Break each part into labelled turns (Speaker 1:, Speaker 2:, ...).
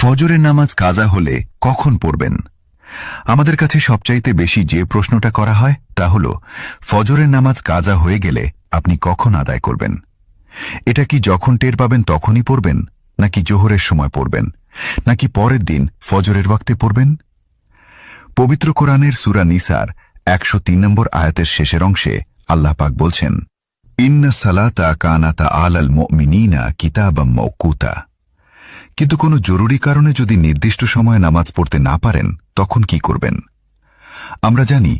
Speaker 1: ফজরের নামাজ কাজা হলে কখন পড়বেন? আমাদের কাছে সবচাইতে বেশি যে প্রশ্নটা করা হয় তা হল, ফজরের নামাজ কাজা হয়ে গেলে আপনি কখন আদায় করবেন? এটা কি যখন টের পাবেন তখনই পড়বেন, নাকি জোহরের সময় পড়বেন, নাকি পরের দিন ফজরের ওয়াক্তে পড়বেন? পবিত্র কোরআনের সূরা নিসার 103 নম্বর আয়াতের শেষের অংশে আল্লাহ পাক বলছেন, ইন্না সালাতা কানাতা আলাল মুমিনিনা কিতাবাম মাওকুতা। কিন্তু কোনো জরুরি কারণে যদি নির্দিষ্ট সময়ে নামাজ পড়তে না পারেন, তখন কি করবেন? আমরা জানি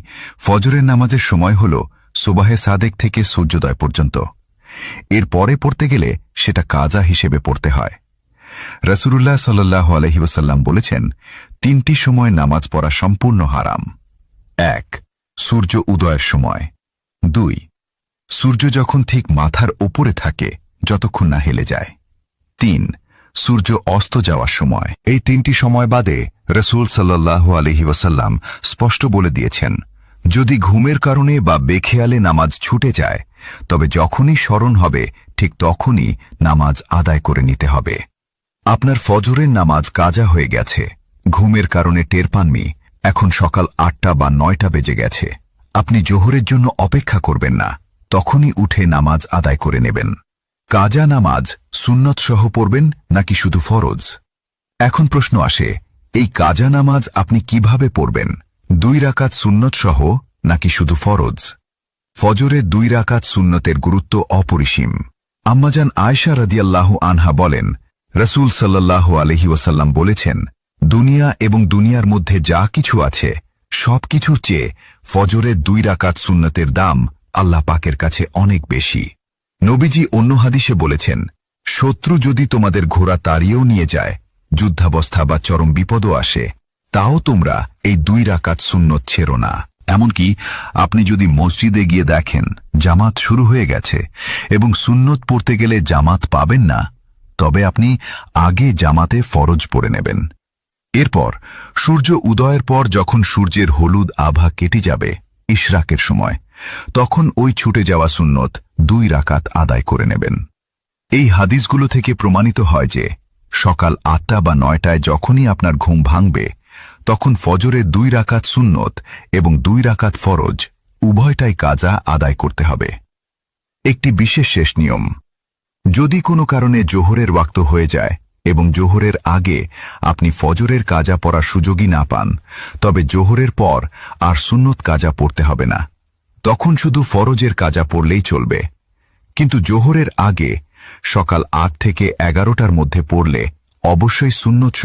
Speaker 1: ফজরের নামাজের সময় হল সুবাহে সাদেক থেকে সূর্যোদয় পর্যন্ত। এর পরে পড়তে গেলে সেটা কাজা হিসেবে পড়তে হয়। রাসূলুল্লাহ সাল্লাল্লাহু আলাইহি ওয়াসাল্লাম বলেছেন, 3টি সময় নামাজ পড়া সম্পূর্ণ হারাম। 1. সূর্য উদয়ের সময়। 2. সূর্য যখন ঠিক মাথার ওপরে থাকে, যতক্ষণ না হেলে যায়। 3. সূর্য অস্ত যাওয়ার সময়। এই 3টি সময় বাদে রাসূল সাল্লাল্লাহু আলাইহি ওয়াসাল্লাম স্পষ্ট বলে দিয়েছেন, যদি ঘুমের কারণে বা বেখেয়ালে নামাজ ছুটে যায়, তবে যখনই স্মরণ হবে ঠিক তখনই নামাজ আদায় করে নিতে হবে। আপনার ফজরের নামাজ কাজা হয়ে গেছে, ঘুমের কারণে টের পাননি, এখন সকাল 8টা বা 9টা বেজে গেছে। আপনি জোহরের জন্য অপেক্ষা করবেন না, তখনই উঠে নামাজ আদায় করে নেবেন। কাজা নামাজ সুন্নত সহ পড়বেন নাকি শুধু ফরজ? এখন প্রশ্ন আসে, এই কাজা নামাজ আপনি কিভাবে পড়বেন? 2 রাকাত সুন্নত সহ নাকি শুধু ফরজ? ফজরে 2 রাকাত সুন্নতের গুরুত্ব অপরিসীম। আম্মাজান আয়েশা রাদিয়াল্লাহু আনহা বলেন, রাসূল সাল্লাল্লাহু আলাইহি ওয়াসাল্লাম বলেছেন, দুনিয়া এবং দুনিয়ার মধ্যে যা কিছু আছে সবকিছুর চেয়ে ফজরে 2 রাকাত সুন্নতের দাম আল্লাহ পাকের কাছে অনেক বেশি। নবীজি অন্য হাদিসে বলেছেন, শত্রু যদি তোমাদের ঘোড়া তাড়িয়েও নিয়ে যায়, যুদ্ধাবস্থা বা চরম বিপদও আসে, তাও তোমরা এই 2 রাকাত সুন্নত ছেড়ো না। এমনকি আপনি যদি মসজিদে গিয়ে দেখেন জামাত শুরু হয়ে গেছে এবং সুন্নত পড়তে গেলে জামাত পাবেন না, তবে আপনি আগে জামাতে ফরজ পড়ে নেবেন। এরপর সূর্য উদয়ের পর যখন সূর্যের হলুদ আভা কেটে যাবে, ইশরাকের সময়, তখন ওই ছুটে যাওয়া সুন্নত 2 রাকাত আদায় করে নেবেন। এই হাদিসগুলো থেকে প্রমাণিত হয় যে সকাল 8টা বা 9টায় যখনই আপনার ঘুম ভাঙবে, তখন ফজরে 2 রাকাত সুন্নত এবং 2 রাকাত ফরজ উভয়টাই কাজা আদায় করতে হবে। একটি বিশেষ শেষ নিয়ম, যদি কোনো কারণে জোহরের ওয়াক্ত হয়ে যায় এবং জোহরের আগে আপনি ফজরের কাজা পড়ার সুযোগই না পান, তবে জোহরের পর আর সুন্নত কাজা পড়তে হবে না, তখন শুধু ফরজের কাজা পড়লেই চলবে। কিন্তু জোহরের আগে সকাল 8 থেকে 11টার মধ্যে পড়লে অবশ্যই সুন্নত